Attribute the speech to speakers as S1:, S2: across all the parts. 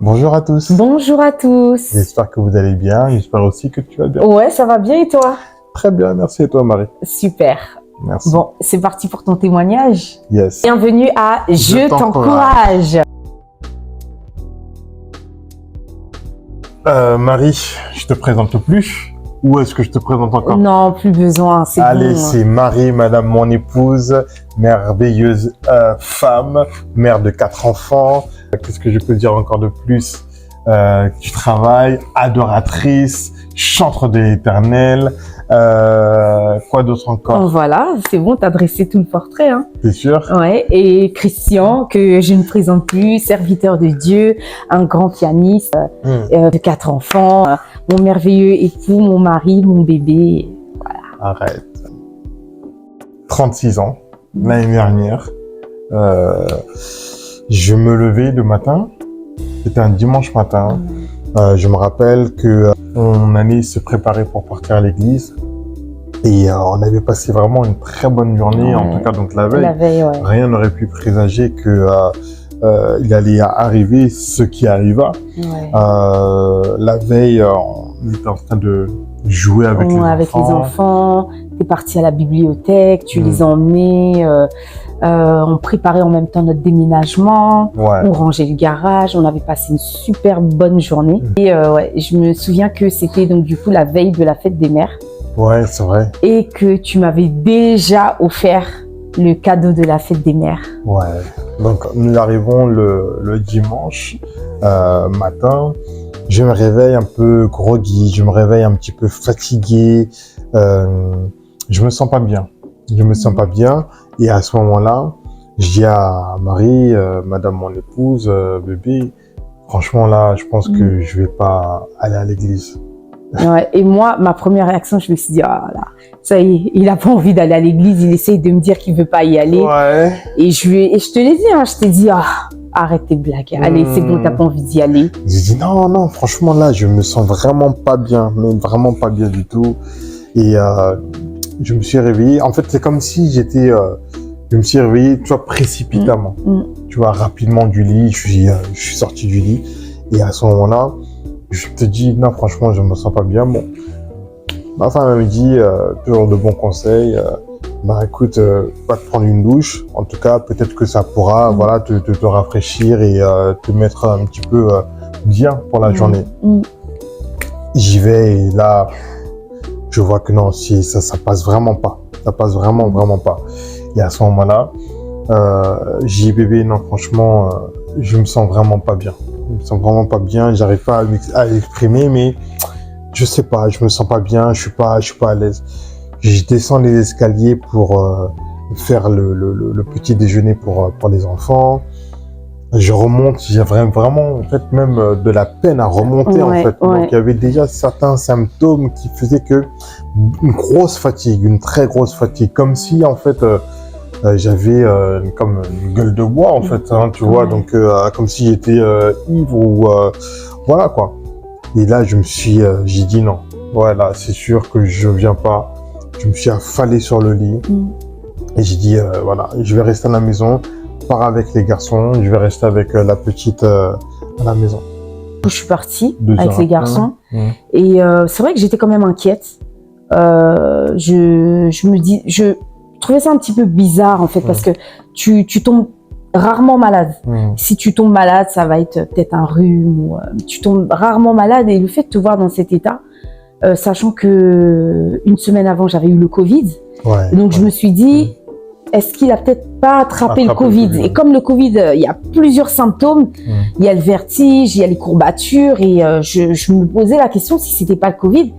S1: Bonjour à tous,
S2: Bonjour à tous.
S1: j'espère que vous allez bien, j'espère aussi que tu vas bien.
S2: Ouais, ça va bien et toi?
S1: Très bien, merci et toi Marie.
S2: Super.
S1: Merci.
S2: Bon, c'est parti pour ton témoignage.
S1: Yes.
S2: Bienvenue à Je t'encourage.
S1: Marie, je te présente plus ou est-ce que je te présente encore?
S2: Non, plus besoin, c'est
S1: Allez,
S2: bon.
S1: c'est Marie, madame mon épouse, merveilleuse femme, mère de 4 enfants. Qu'est-ce que je peux dire encore de plus? Tu travailles, adoratrice, chantre de l'Éternel. Quoi d'autre encore?
S2: Voilà, c'est bon, t'as dressé tout le portrait. Hein.
S1: T'es sûr?
S2: Ouais, et Christian, que je ne présente plus, serviteur de Dieu, un grand pianiste, de 4 enfants, mon merveilleux époux, mon mari, mon bébé.
S1: Arrête. 36 ans, l'année dernière. Je me levais le matin, c'était un dimanche matin. Je me rappelle que on allait se préparer pour partir à l'église et on avait passé vraiment une très bonne journée, en tout cas donc la veille.
S2: La veille, ouais.
S1: Rien n'aurait pu présager que il allait arriver ce qui arriva.
S2: Ouais.
S1: La veille, on était en train de jouer avec
S2: les enfants. T'es parti à la bibliothèque, tu les as emmenés. On préparait en même temps notre déménagement.
S1: Ouais.
S2: On rangeait le garage. On avait passé une super bonne journée. Et ouais, je me souviens que c'était donc du coup la veille de la fête des mères.
S1: Ouais, c'est vrai.
S2: Et que tu m'avais déjà offert le cadeau de la fête des mères.
S1: Ouais. Donc nous arrivons le dimanche matin. Je me réveille un peu groggy, je me réveille un petit peu fatigué. Je me sens pas bien. Je me sens pas bien. Et à ce moment-là, je dis à Marie, madame mon épouse, bébé, franchement là, je pense que je vais pas aller à l'église.
S2: Ouais, et moi, ma première réaction, je me suis dit, ah là, ça y est, il a pas envie d'aller à l'église, il essaye de me dire qu'il veut pas y aller.
S1: Ouais.
S2: Et je te l'ai dit, hein, je t'ai dit, ah, arrête tes blagues, allez, c'est bon, t'as pas envie d'y aller.
S1: J'ai dit non, franchement là, je me sens vraiment pas bien, mais vraiment pas bien du tout. Et je me suis réveillé. En fait, c'est comme si je me suis réveillé, tu vois, précipitamment. Tu vois, rapidement du lit, je suis sorti du lit. Et à ce moment-là, je te dis, non, franchement, je me sens pas bien. Bon, ma femme me dit, toujours de bons conseils. Bah écoute, va te prendre une douche. En tout cas, peut-être que ça pourra, voilà, te rafraîchir et te mettre un petit peu bien pour la journée. J'y vais et là, je vois que non, ça passe vraiment pas. Ça passe vraiment pas. Et à ce moment-là, j'ai dit, bébé, non, franchement, je me sens vraiment pas bien. Je me sens vraiment pas bien. J'arrive pas à l'exprimer, mais je sais pas, je me sens pas bien. Je suis pas à l'aise. Je descends les escaliers pour faire le petit déjeuner pour les enfants. Je remonte, j'ai vraiment en fait même de la peine à remonter en fait. Donc il y avait déjà certains symptômes qui faisaient que une grosse fatigue, une très grosse fatigue, comme si en fait j'avais comme une gueule de bois en fait, hein, tu vois, donc comme si j'étais ivre ou voilà quoi. Et là j'ai dit non, voilà, c'est sûr que je viens pas. Je me suis affalé sur le lit et j'ai dit voilà, je vais rester à la maison. Pars avec les garçons, je vais rester avec la petite à la maison.
S2: Je suis partie avec les garçons et c'est vrai que j'étais quand même inquiète. Je trouvais ça un petit peu bizarre en fait parce que tu tombes rarement malade. Si tu tombes malade, ça va être peut-être un rhume ou tu tombes rarement malade et le fait de te voir dans cet état, sachant que une semaine avant j'avais eu le Covid, donc je me suis dit est-ce qu'il a peut-être pas attrapé le Covid? Et comme le Covid, il y a plusieurs symptômes. Il y a le vertige, il y a les courbatures. Et je me posais la question si c'était pas le Covid.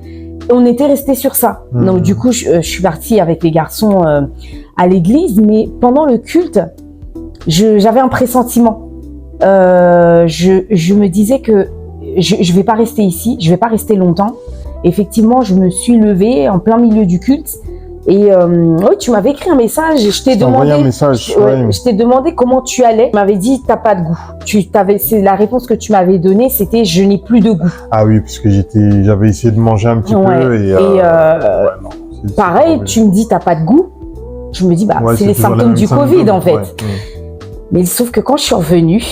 S2: Et on était resté sur ça. Donc du coup, je suis partie avec les garçons à l'église. Mais pendant le culte, j'avais un pressentiment. Je me disais que je vais pas rester ici. Je vais pas rester longtemps. Effectivement, je me suis levée en plein milieu du culte. Et oui, tu m'avais écrit un message et je t'ai demandé, je t'ai demandé comment tu allais. Tu m'avais dit t'as pas de goût. C'est la réponse que tu m'avais donnée, c'était je n'ai plus de goût.
S1: Ah oui, parce que j'avais essayé de manger un petit peu et non,
S2: pareil, tu me dis t'as pas de goût. Je me dis bah c'est les symptômes du Covid en fait. Mais sauf que quand je suis revenue,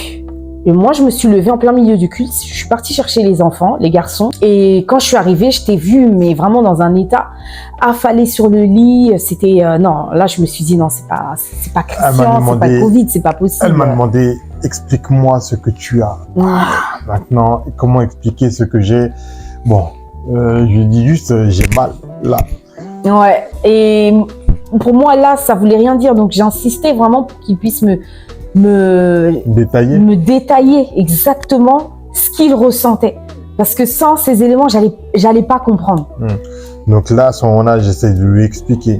S2: Et moi, je me suis levée en plein milieu du culte. Je suis partie chercher les enfants, les garçons. Et quand je suis arrivée, je t'ai vue, mais vraiment dans un état affalé sur le lit. C'était non. Là, je me suis dit non, c'est pas Christian, c'est pas Covid, c'est pas possible.
S1: Elle m'a demandé, explique-moi ce que tu as. Maintenant, comment expliquer ce que j'ai? Bon, je lui dis juste, j'ai mal là.
S2: Ouais. Et pour moi, là, ça voulait rien dire. Donc, j'ai insisté vraiment pour qu'il puisse me détailler exactement ce qu'il ressentait. Parce que sans ces éléments, j'allais pas comprendre.
S1: Donc là, à ce moment-là, j'essaie de lui expliquer.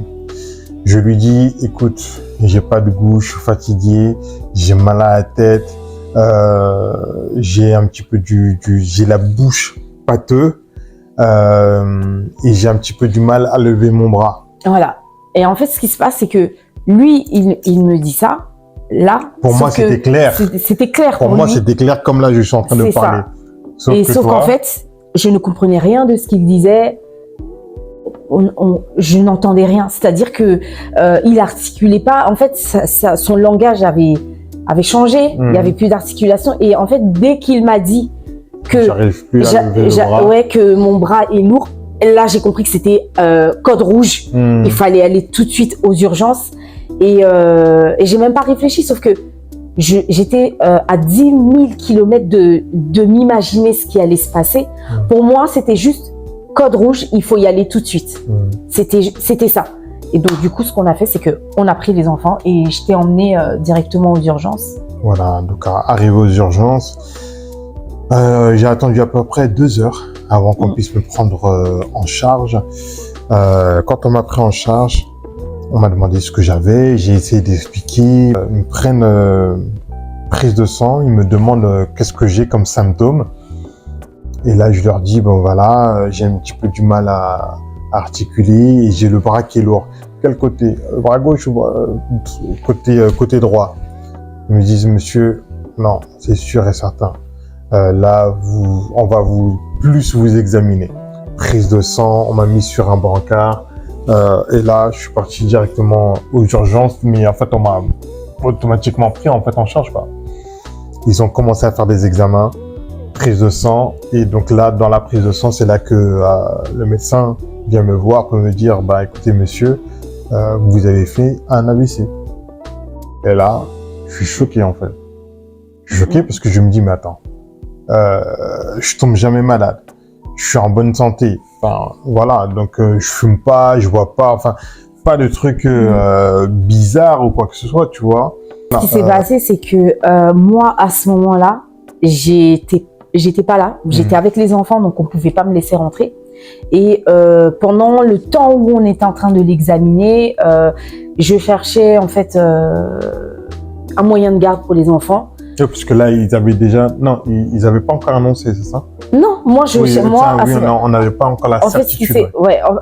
S1: Je lui dis, écoute, j'ai pas de goût, je suis fatigué, j'ai mal à la tête, j'ai un petit peu j'ai la bouche pâteuse, et j'ai un petit peu du mal à lever mon bras.
S2: Voilà. Et en fait, ce qui se passe, c'est que lui, il me dit ça. Là,
S1: pour moi, c'était clair.
S2: C'était clair
S1: pour moi, c'était clair comme là, je suis en train de parler.
S2: Sauf qu'en fait, je ne comprenais rien de ce qu'il disait. Je n'entendais rien. C'est-à-dire que il articulait pas. En fait, son langage avait changé. Il y avait plus d'articulation. Et en fait, dès qu'il m'a dit que
S1: j'arrive plus à lever le bras.
S2: Ouais, que mon bras est lourd, là, j'ai compris que c'était code rouge. Il fallait aller tout de suite aux urgences. Et j'ai même pas réfléchi, sauf que j'étais à 10 000 kilomètres de m'imaginer ce qui allait se passer. Pour moi, c'était juste code rouge, il faut y aller tout de suite. C'était ça. Et donc, du coup, ce qu'on a fait, c'est qu'on a pris les enfants et je t'ai emmené directement aux urgences.
S1: Voilà, donc arrivé aux urgences, j'ai attendu à peu près 2 heures avant qu'on puisse me prendre en charge. Quand on m'a pris en charge, on m'a demandé ce que j'avais, j'ai essayé d'expliquer. Ils me prennent prise de sang, ils me demandent qu'est-ce que j'ai comme symptômes. Et là, je leur dis, bon voilà, j'ai un petit peu du mal à articuler et j'ai le bras qui est lourd. Quel côté? Bras gauche ou côté droit? Ils me disent, monsieur, non, c'est sûr et certain. Là, on va plus vous examiner. Prise de sang, on m'a mis sur un brancard. Et là, je suis parti directement aux urgences, mais en fait, on m'a automatiquement pris en charge, quoi. Ils ont commencé à faire des examens, prise de sang, et donc là, dans la prise de sang, c'est là que le médecin vient me voir pour me dire, bah écoutez, monsieur, vous avez fait un AVC. Et là, je suis choqué en fait. Je suis choqué parce que je me dis, mais attends, je tombe jamais malade. Je suis en bonne santé. Enfin, voilà, donc je fume pas, je bois pas, enfin, pas de trucs bizarres ou quoi que ce soit, tu vois.
S2: Ce qui s'est passé, c'est que moi, à ce moment-là, j'étais pas là. J'étais avec les enfants, donc on pouvait pas me laisser rentrer. Et pendant le temps où on était en train de l'examiner, je cherchais en fait un moyen de garde pour les enfants.
S1: Parce que là, ils avaient déjà... Non, ils n'avaient pas encore annoncé, c'est ça?
S2: Non, moi,
S1: on n'avait pas encore la certitude.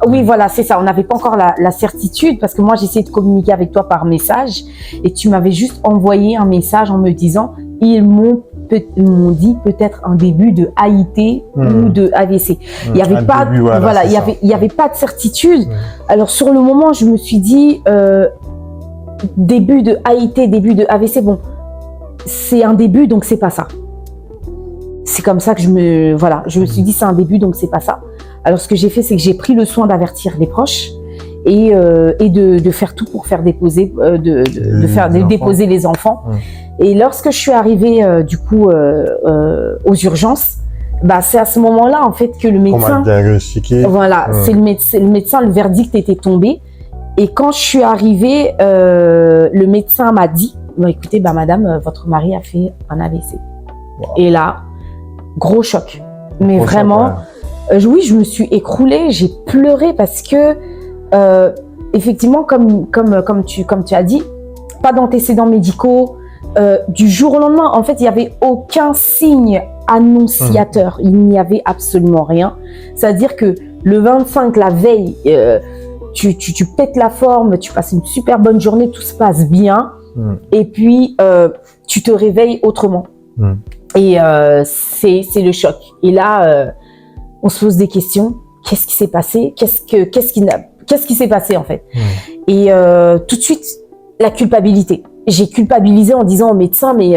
S2: Oui, voilà, c'est ça. On n'avait pas encore la certitude parce que moi, j'essayais de communiquer avec toi par message et tu m'avais juste envoyé un message en me disant ils m'ont dit peut-être un début de AIT ou de AVC. Il n'y avait pas, il y avait pas de certitude. Alors, sur le moment, je me suis dit début de AIT, début de AVC, bon, c'est un début, donc c'est pas ça. C'est comme ça que je me suis dit c'est un début, donc c'est pas ça. Alors ce que j'ai fait, c'est que j'ai pris le soin d'avertir les proches et de faire tout pour faire déposer, déposer les enfants. Et lorsque je suis arrivée du coup aux urgences, bah c'est à ce moment-là en fait que le médecin, voilà, c'est le médecin, le verdict était tombé. Et quand je suis arrivée, le médecin m'a dit, bon, écoutez, bah madame, votre mari a fait un AVC. Wow. Et là, gros choc. Mais gros vraiment, choc, ouais. Oui, je me suis écroulée, j'ai pleuré parce que effectivement, comme tu as dit, pas d'antécédents médicaux. Du jour au lendemain, en fait, il n'y avait aucun signe annonciateur. Il n'y avait absolument rien. C'est-à-dire que le 25, la veille, tu pètes la forme, tu passes une super bonne journée, tout se passe bien. Et puis, tu te réveilles autrement. Et c'est le choc. Et là, on se pose des questions. Qu'est-ce qui s'est passé? Qu'est-ce qui s'est passé en fait? Et tout de suite, la culpabilité. j'ai culpabilisé en disant au médecin, mais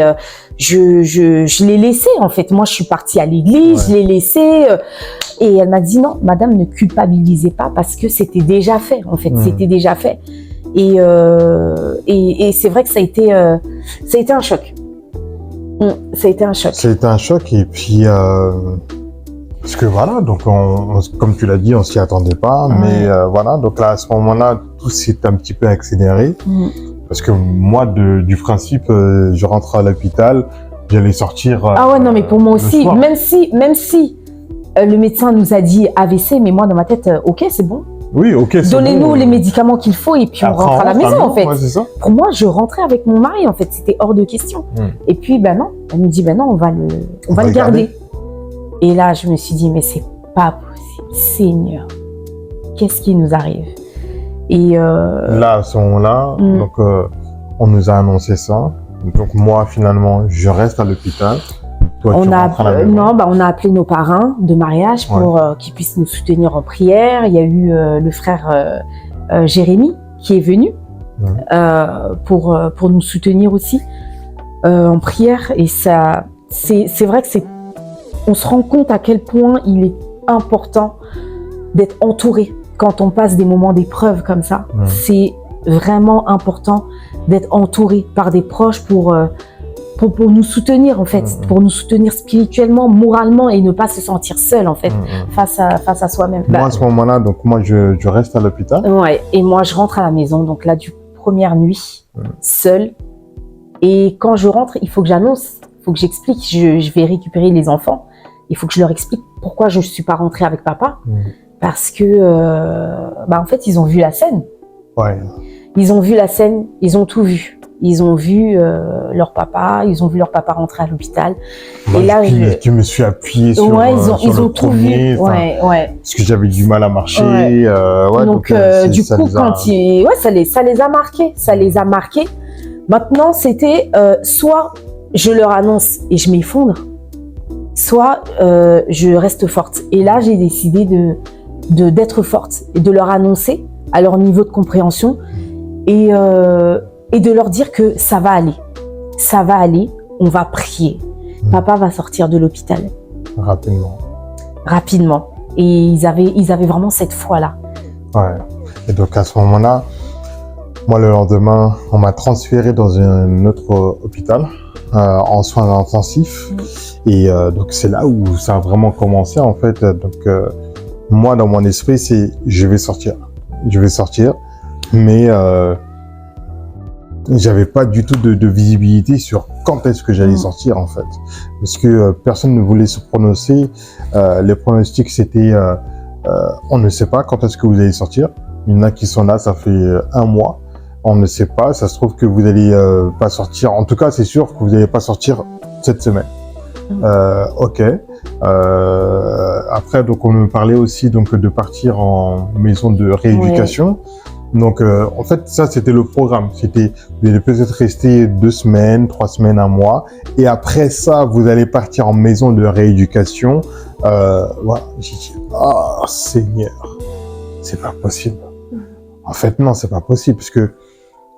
S2: je l'ai laissé en fait. Moi, je suis partie à l'église, je l'ai laissé. Et elle m'a dit non, madame, ne culpabilisez pas parce que c'était déjà fait en fait. C'était déjà fait. Et c'est vrai que ça a été un choc. Ça a été un choc.
S1: Ça a été un choc et puis parce que voilà, donc comme tu l'as dit, on s'y attendait pas, mais voilà, donc là à ce moment-là, tout s'est un petit peu accéléré parce que moi du principe, je rentre à l'hôpital, j'allais sortir.
S2: Ah ouais, non, mais pour moi aussi, même si le médecin nous a dit AVC, mais moi dans ma tête, ok, c'est bon.
S1: Oui, ok, c'est
S2: Donnez-nous
S1: bon.
S2: les médicaments qu'il faut et puis
S1: après,
S2: on rentre à la maison en fait.
S1: Ouais, c'est ça.
S2: Pour moi, je rentrais avec mon mari en fait, c'était hors de question. Et puis ben non, elle me dit ben non, on va le garder. Et là, je me suis dit mais c'est pas possible, Seigneur, qu'est-ce qui nous arrive? Et
S1: là, à ce moment-là, donc on nous a annoncé ça. Donc moi, finalement, je reste à l'hôpital. Toi,
S2: on a appelé nos parrains de mariage pour qu'ils puissent nous soutenir en prière. Il y a eu le frère Jérémy qui est venu pour nous soutenir aussi en prière. Et ça, c'est vrai que on se rend compte à quel point il est important d'être entouré quand on passe des moments d'épreuve comme ça. C'est vraiment important d'être entouré par des proches pour nous soutenir en fait, pour nous soutenir spirituellement, moralement et ne pas se sentir seul en fait face à soi-même.
S1: Moi à ce moment-là, donc moi je reste à l'hôpital.
S2: Ouais, et moi je rentre à la maison, donc là du première nuit, seule. Et quand je rentre, il faut que j'annonce, il faut que j'explique, je vais récupérer les enfants, il faut que je leur explique pourquoi je ne suis pas rentrée avec papa, parce que en fait ils ont vu la scène.
S1: Ouais.
S2: Ils ont vu la scène, ils ont tout vu. Ils ont vu leur papa, rentrer à l'hôpital.
S1: Moi, et là, je me suis appuyé sur,
S2: ils ont tout vu.
S1: Parce que j'avais du mal à marcher.
S2: Donc du coup, ça les a marqués. Ça les a marqués. Maintenant, c'était soit je leur annonce et je m'effondre, soit je reste forte. Et là, j'ai décidé d'être forte et de leur annoncer à leur niveau de compréhension et de leur dire que ça va aller, on va prier. Papa va sortir de l'hôpital. Rapidement. Et ils avaient vraiment cette foi-là.
S1: Ouais. Et donc à ce moment-là, moi le lendemain, on m'a transféré dans un autre hôpital en soins intensifs. Et donc c'est là où ça a vraiment commencé en fait. Donc moi dans mon esprit, c'est je vais sortir, mais j'avais pas du tout de visibilité sur quand est-ce que j'allais sortir en fait, parce que personne ne voulait se prononcer. Les pronostics c'était on ne sait pas quand est-ce que vous allez sortir. Il y en a qui sont là, ça fait 1 mois, on ne sait pas. Ça se trouve que vous allez pas sortir. En tout cas, c'est sûr que vous n'allez pas sortir cette semaine. Ok. Après, donc on me parlait aussi donc de partir en maison de rééducation. Donc, en fait, ça, c'était le programme. C'était, vous allez peut-être rester 2 semaines, 3 semaines, 1 mois. Et après ça, vous allez partir en maison de rééducation. Voilà. J'ai dit, oh, Seigneur, c'est pas possible. En fait, non, c'est pas possible. Parce que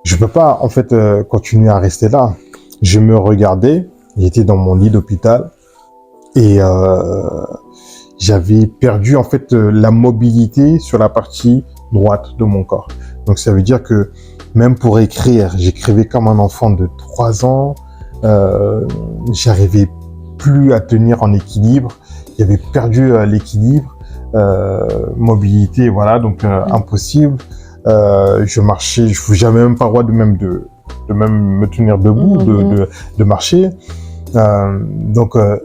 S1: je peux pas, en fait, continuer à rester là. Je me regardais. J'étais dans mon lit d'hôpital. Et, j'avais perdu, en fait, la mobilité sur la partie droite de mon corps. Donc ça veut dire que même pour écrire, j'écrivais comme un enfant de 3 ans, j'arrivais plus à tenir en équilibre, j'avais perdu l'équilibre, mobilité, voilà, donc impossible. Je marchais, j'avais même pas le droit de même me tenir debout, de marcher. Donc là,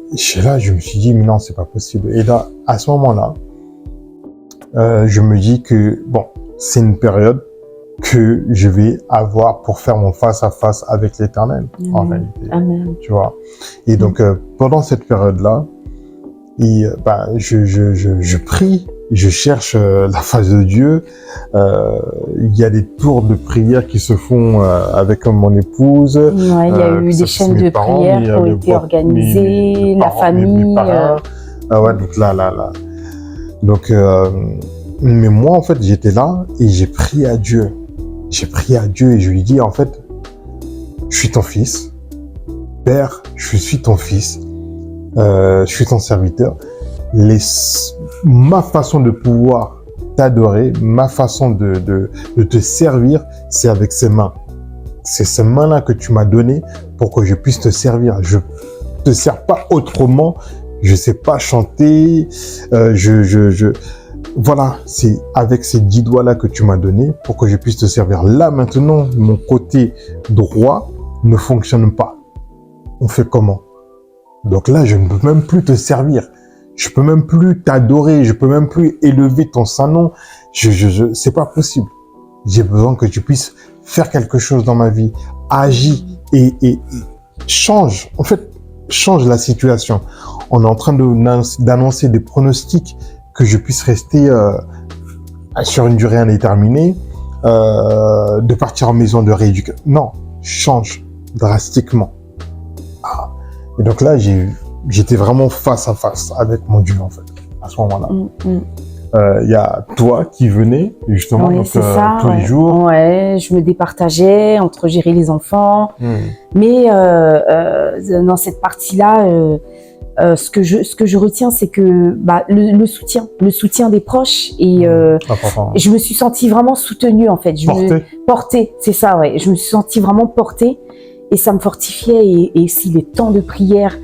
S1: je me suis dit mais non, c'est pas possible. Et là, à ce moment-là, je me dis que bon, c'est une période que je vais avoir pour faire mon face-à-face avec l'Éternel, en réalité.
S2: Amen.
S1: Tu vois. Et donc, pendant cette période-là, je prie, je cherche la face de Dieu. Il y a des tours de prière qui se font avec mon épouse.
S2: Ouais, il y a eu des chaînes de prière qui ont été organisées, la famille.
S1: Ouais, donc là. Donc, mais moi, en fait, j'étais là et j'ai prié à Dieu. J'ai prié à Dieu et je lui dis, en fait, je suis ton fils. Père, je suis ton fils. Je suis ton serviteur. Ma façon de pouvoir t'adorer, ma façon de te servir, c'est avec ces mains. C'est ces mains-là que tu m'as données pour que je puisse te servir. Je te sers pas autrement. Je sais pas chanter. Voilà, c'est avec ces 10 doigts-là que tu m'as donné pour que je puisse te servir. Là, maintenant, mon côté droit ne fonctionne pas. On fait comment? Donc là, je ne peux même plus te servir. Je peux même plus t'adorer. Je peux même plus élever ton saint nom. C'est pas possible. J'ai besoin que tu puisses faire quelque chose dans ma vie. Agis et change. En fait, change la situation. On est en train d'annoncer des pronostics que je puisse rester sur une durée indéterminée, de partir en maison de rééducation. Non, change drastiquement. Ah. Et donc là, j'étais vraiment face à face avec mon Dieu, en fait, à ce moment-là. Il y a toi qui venais, justement,
S2: oui,
S1: donc,
S2: c'est ça,
S1: tous les jours.
S2: Ouais, je me départageais entre gérer les enfants. Mais dans cette partie-là, ce que je retiens, c'est que le soutien des proches. Et je me suis sentie vraiment soutenue, en fait. Portée, c'est ça, ouais. Je me suis sentie vraiment portée. Et ça me fortifiait. Et aussi les temps de prière.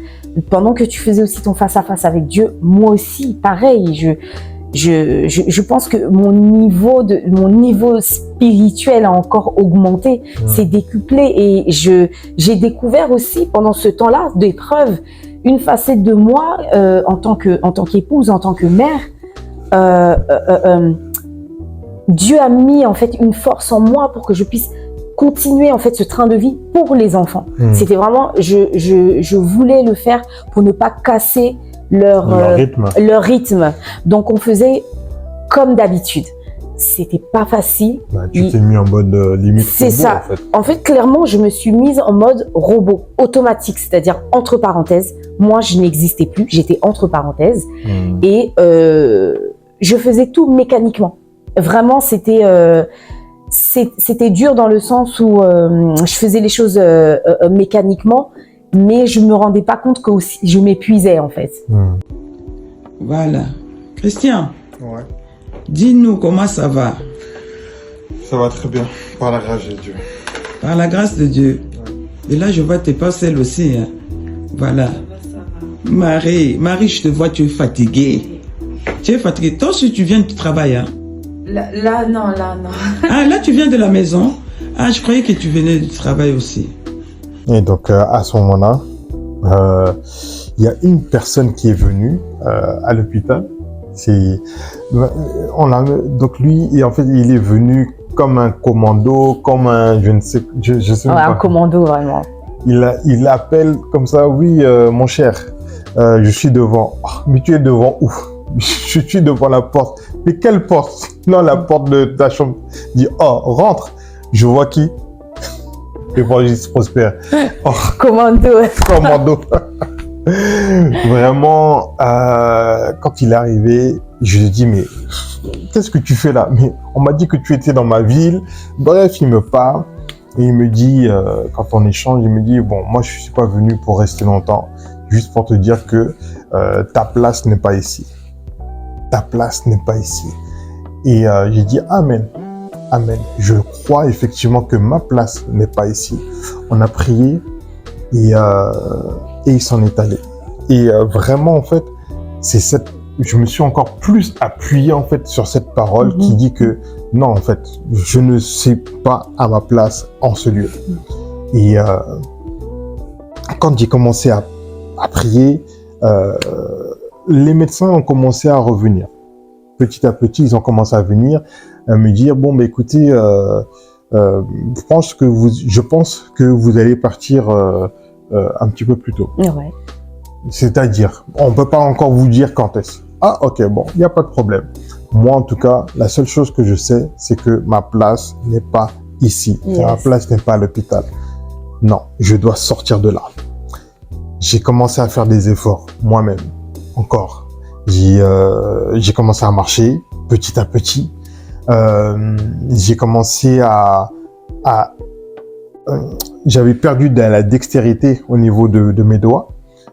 S2: Pendant que tu faisais aussi ton face-à-face avec Dieu, moi aussi, pareil. Je pense que mon niveau spirituel a encore augmenté, s'est décuplé. Et j'ai découvert aussi, pendant ce temps-là d'épreuve, une facette de moi en tant qu'épouse, en tant que mère. Dieu a mis en fait une force en moi pour que je puisse continuer en fait ce train de vie pour les enfants. C'était vraiment, je voulais le faire pour ne pas casser leur rythme. Donc on faisait comme d'habitude. C'était pas facile.
S1: Tu t'es mis en mode limite
S2: c'est
S1: robot,
S2: ça. En fait, clairement, je me suis mise en mode robot, automatique, c'est-à-dire entre parenthèses. Moi, je n'existais plus, j'étais entre parenthèses. Et je faisais tout mécaniquement. Vraiment, c'était dur dans le sens où je faisais les choses mécaniquement, mais je me rendais pas compte que aussi, je m'épuisais, en fait.
S3: Voilà. Christian,
S1: Ouais.
S3: dis-nous comment ça va.
S1: Ça va très bien, par la grâce de Dieu.
S3: Par la grâce de Dieu. Et là, je vois tes parcelles aussi. Hein. Voilà. Marie, je te vois, tu es fatiguée. Tu es fatiguée. Toi aussi, tu viens du travail. Hein?
S2: Là, non.
S3: Ah, là, tu viens de la maison. Ah, je croyais que tu venais du travail aussi.
S1: Et donc, à ce moment-là, il y a une personne qui est venue à l'hôpital. Donc lui, et en fait, il est venu comme un commando, comme un, je sais pas.
S2: Un commando, vraiment.
S1: Il appelle comme ça, oui, mon cher, je suis devant. Oh, mais tu es devant où? Je suis devant la porte. Mais quelle porte? Non, la porte de ta chambre. Il dit, oh, rentre. Je vois qui? Évangéliste Prosper. Oh,
S2: Commando.
S1: Vraiment, quand il est arrivé, je lui ai dit, mais qu'est-ce que tu fais là? Mais on m'a dit que tu étais dans ma ville. Bref, il me parle et il me dit, quand on échange, il me dit, bon, moi, je suis pas venu pour rester longtemps, juste pour te dire que ta place n'est pas ici. Ta place n'est pas ici. Et j'ai dit, amen. Amen. Je crois effectivement que ma place n'est pas ici. On a prié et il s'en est allé. Et vraiment, en fait, je me suis encore plus appuyé en fait sur cette parole qui dit que non, en fait, je ne suis pas à ma place en ce lieu. Et quand j'ai commencé à prier, les médecins ont commencé à revenir. Petit à petit, ils ont commencé à venir me dire, bon, bah, écoutez, je pense que vous allez partir un petit peu plus tôt.
S2: Ouais.
S1: C'est-à-dire, on ne peut pas encore vous dire quand est-ce. Ah, ok, bon, il n'y a pas de problème. Moi, en tout cas, la seule chose que je sais, c'est que ma place n'est pas ici.
S2: Yes.
S1: Ma place n'est pas à l'hôpital. Non, je dois sortir de là. J'ai commencé à faire des efforts, moi-même, encore. J'ai commencé à marcher, petit à petit. J'ai commencé à j'avais perdu de la dextérité au niveau de mes doigts.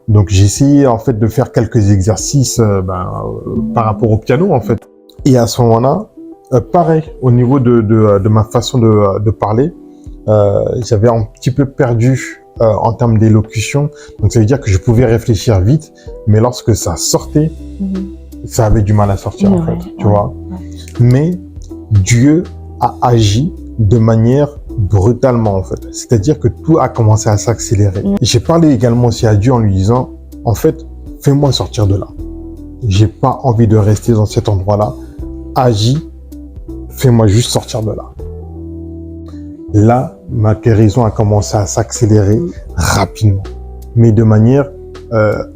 S1: Donc j'ai essayé en fait de faire quelques exercices par rapport au piano en fait. Et à ce moment-là, pareil, au niveau de ma façon de parler, j'avais un petit peu perdu en termes d'élocution. Donc ça veut dire que je pouvais réfléchir vite, mais lorsque ça sortait, ça avait du mal à sortir en fait, tu vois. Mais Dieu a agi de manière brutalement en fait. C'est-à-dire que tout a commencé à s'accélérer. J'ai parlé également aussi à Dieu en lui disant, en fait, fais-moi sortir de là. J'ai pas envie de rester dans cet endroit-là. Agis, fais-moi juste sortir de là. Là, ma guérison a commencé à s'accélérer rapidement, mais de manière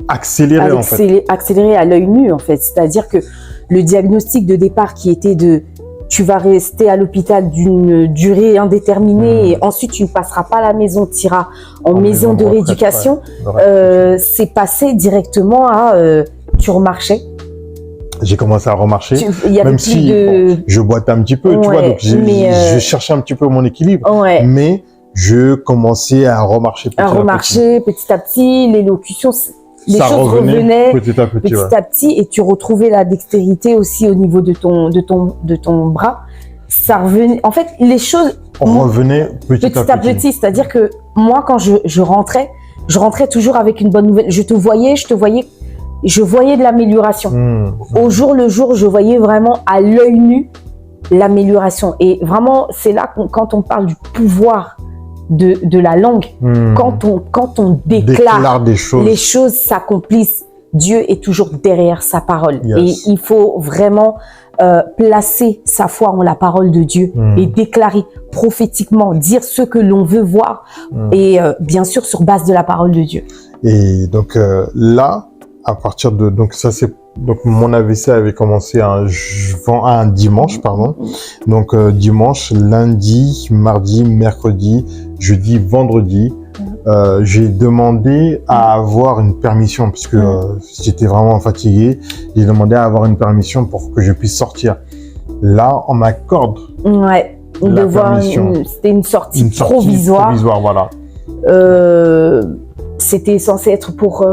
S1: accélérée en fait.
S2: Accélérée à l'œil nu en fait. C'est-à-dire que le diagnostic de départ qui était de tu vas rester à l'hôpital d'une durée indéterminée et ensuite tu ne passeras pas à la maison, tu iras en maison de rééducation, c'est passé directement à tu remarchais.
S1: J'ai commencé à remarcher, même si je boitais un petit peu, tu vois, donc je cherchais un petit peu mon équilibre, mais je commençais à remarcher
S2: petit à petit, l'élocution, les choses revenaient petit à petit et tu retrouvais la dextérité aussi au niveau de ton bras. Ça revenait, en fait, les choses
S1: revenaient petit à petit.
S2: C'est-à-dire que moi, quand je rentrais toujours avec une bonne nouvelle. Je voyais de l'amélioration. Au jour le jour, je voyais vraiment à l'œil nu l'amélioration. Et vraiment, c'est là quand on parle du pouvoir de la langue, quand on déclare
S1: des choses,
S2: les choses s'accomplissent. Dieu est toujours derrière sa parole. Et il faut vraiment placer sa foi en la parole de Dieu et déclarer prophétiquement, dire ce que l'on veut voir et bien sûr sur base de la parole de Dieu.
S1: Et donc là, à partir de donc mon AVC avait commencé un dimanche, pardon. Donc dimanche, lundi, mardi, mercredi, jeudi, vendredi, j'ai demandé à avoir une permission parce que j'étais vraiment fatigué. J'ai demandé à avoir une permission pour que je puisse sortir. Là, on m'accorde
S2: la permission. C'était une sortie provisoire.
S1: Voilà.
S2: C'était censé être pour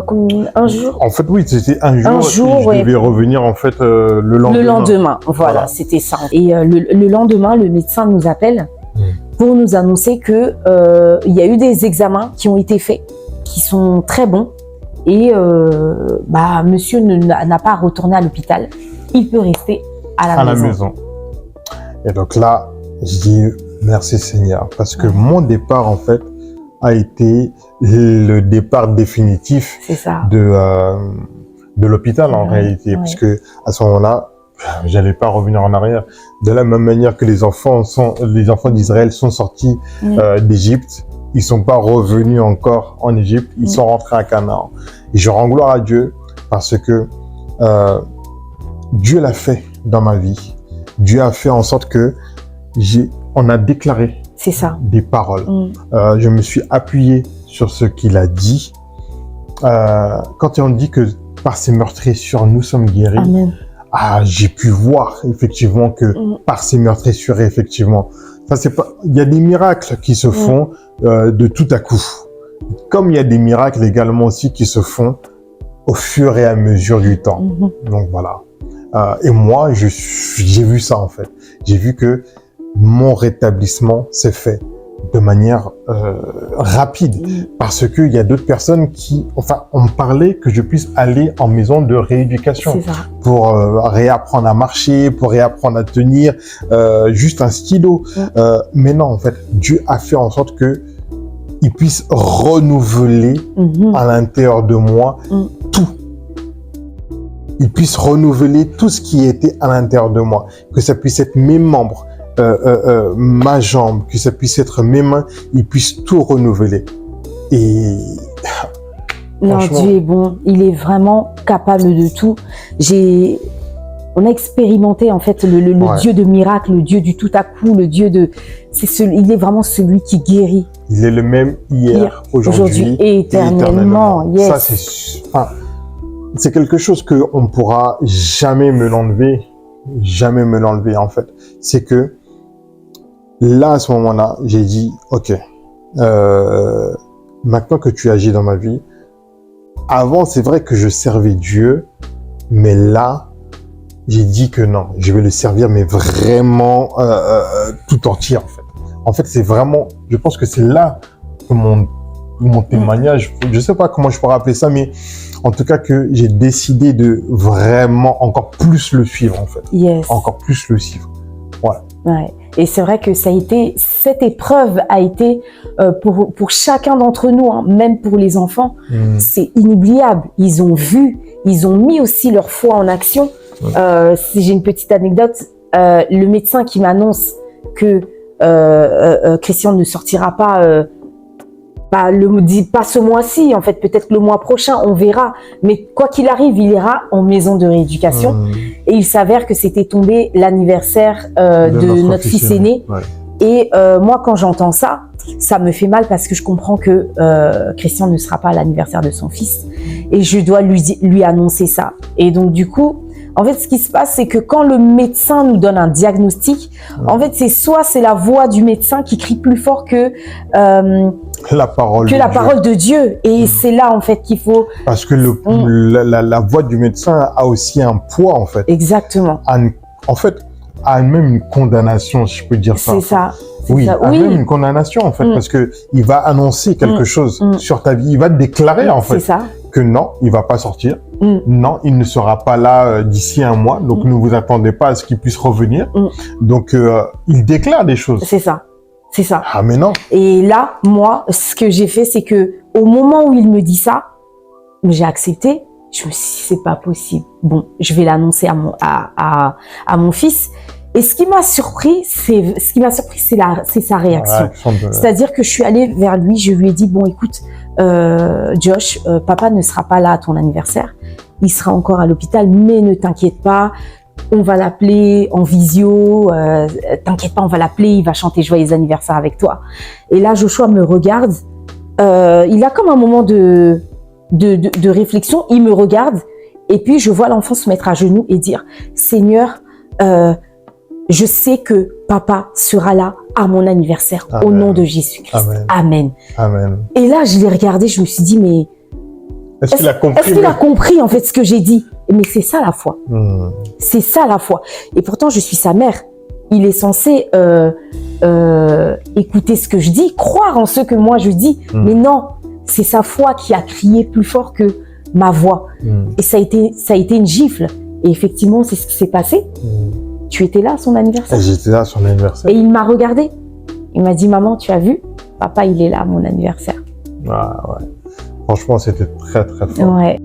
S2: un jour.
S1: En fait, oui, c'était un jour. Je devais revenir en fait le lendemain.
S2: Le lendemain, voilà. C'était ça. Et le lendemain, le médecin nous appelle pour nous annoncer que il y a eu des examens qui ont été faits, qui sont très bons. Et monsieur n'a pas retourné à l'hôpital. Il peut rester à la maison.
S1: Et donc là, je dis merci Seigneur, parce que mon départ en fait a été le départ définitif de l'hôpital en réalité, parce que à ce moment-là, j'allais pas revenir en arrière. De la même manière que les enfants d'Israël sont sortis d'Égypte, ils sont pas revenus encore en Égypte, ils sont rentrés à Canaan. Et je rends gloire à Dieu parce que Dieu l'a fait dans ma vie. Dieu a fait en sorte que on a déclaré des paroles. Je me suis appuyé sur ce qu'il a dit. Quand on dit que par ses meurtrissures, nous sommes guéris,
S2: Amen.
S1: J'ai pu voir effectivement que par ses meurtrissures, effectivement, ça c'est pas. Il y a des miracles qui se font de tout à coup, comme il y a des miracles également aussi qui se font au fur et à mesure du temps. Donc voilà. Et moi, j'ai vu ça en fait. J'ai vu que mon rétablissement s'est fait de manière rapide parce que il y a d'autres personnes on me parlait que je puisse aller en maison de rééducation pour réapprendre à marcher, pour réapprendre à tenir juste un stylo. Mais non, en fait, Dieu a fait en sorte que il puisse renouveler à l'intérieur de moi tout. Il puisse renouveler tout ce qui était à l'intérieur de moi, que ça puisse être mes membres, ma jambe, que ça puisse être mes mains, il puisse tout renouveler. Et
S2: non, Dieu est bon, il est vraiment capable de tout. On a expérimenté en fait le Dieu de miracles, le Dieu du tout à coup, le Dieu de, il est vraiment celui qui guérit.
S1: Il est le même hier, aujourd'hui
S2: et éternellement. Yes.
S1: Ça c'est quelque chose que on pourra jamais me l'enlever en fait. C'est que là, à ce moment-là, j'ai dit, ok, maintenant que tu agis dans ma vie, avant, c'est vrai que je servais Dieu, mais là, j'ai dit que non, je vais le servir, mais vraiment tout entier, en fait. En fait, c'est vraiment, je pense que c'est là que mon témoignage, je sais pas comment je pourrais appeler ça, mais en tout cas que j'ai décidé de vraiment encore plus le suivre, en fait.
S2: Yes.
S1: Encore plus le suivre. Voilà.
S2: Ouais. Et c'est vrai que ça a été, cette épreuve a été pour chacun d'entre nous, hein, même pour les enfants, c'est inoubliable. Ils ont vu, ils ont mis aussi leur foi en action. Si j'ai une petite anecdote, le médecin qui m'annonce que Christian ne sortira pas, pas ce mois-ci, en fait, peut-être le mois prochain, on verra. Mais quoi qu'il arrive, il ira en maison de rééducation. Et il s'avère que c'était tombé l'anniversaire de notre fils aîné.
S1: Ouais.
S2: Et moi, quand j'entends ça, ça me fait mal parce que je comprends que Christian ne sera pas à l'anniversaire de son fils. Et je dois lui annoncer ça. Et donc, du coup, en fait, ce qui se passe, c'est que quand le médecin nous donne un diagnostic, en fait, c'est la voix du médecin qui crie plus fort que
S1: la parole
S2: de Dieu. Et c'est là, en fait, qu'il faut...
S1: Parce que la voix du médecin a aussi un poids, en fait.
S2: Exactement.
S1: En fait, a même une condamnation, si je peux dire ça.
S2: C'est ça.
S1: Oui,
S2: ça.
S1: a même une condamnation, en fait, parce que il va annoncer quelque chose sur ta vie. Il va te déclarer, en fait, que non, il va pas sortir. Non, il ne sera pas là d'ici un mois. Donc, ne vous attendez pas à ce qu'il puisse revenir. Donc, il déclare des choses.
S2: C'est ça. C'est ça.
S1: Ah, mais non.
S2: Et là, moi, ce que j'ai fait, c'est que au moment où il me dit ça, j'ai accepté. Je me suis dit, c'est pas possible. Bon, je vais l'annoncer à mon fils. Et ce qui m'a surpris, c'est sa réaction. C'est-à-dire que je suis allée vers lui, je lui ai dit, bon, écoute, Josh, papa ne sera pas là à ton anniversaire. Il sera encore à l'hôpital, mais ne t'inquiète pas. On va l'appeler en visio, t'inquiète pas, on va l'appeler, il va chanter joyeux anniversaire avec toi. Et là, Joshua me regarde, il a comme un moment de réflexion, il me regarde, et puis je vois l'enfant se mettre à genoux et dire, Seigneur, je sais que papa sera là à mon anniversaire, Amen. Au nom de Jésus-Christ. Amen. Amen.
S1: Amen.
S2: Et là, je l'ai regardé, je me suis dit, mais est-ce qu'il a compris en fait ce que j'ai dit? Mais c'est ça la foi. C'est ça la foi. Et pourtant, je suis sa mère. Il est censé écouter ce que je dis, croire en ce que moi je dis. Mais non, c'est sa foi qui a crié plus fort que ma voix. Et ça a été une gifle. Et effectivement, c'est ce qui s'est passé. Tu étais là à son anniversaire?
S1: J'étais là à son anniversaire.
S2: Et il m'a regardé. Il m'a dit, maman, tu as vu? Papa, il est là à mon anniversaire.
S1: Ah ouais. Franchement, c'était très, très fort.
S2: Ouais.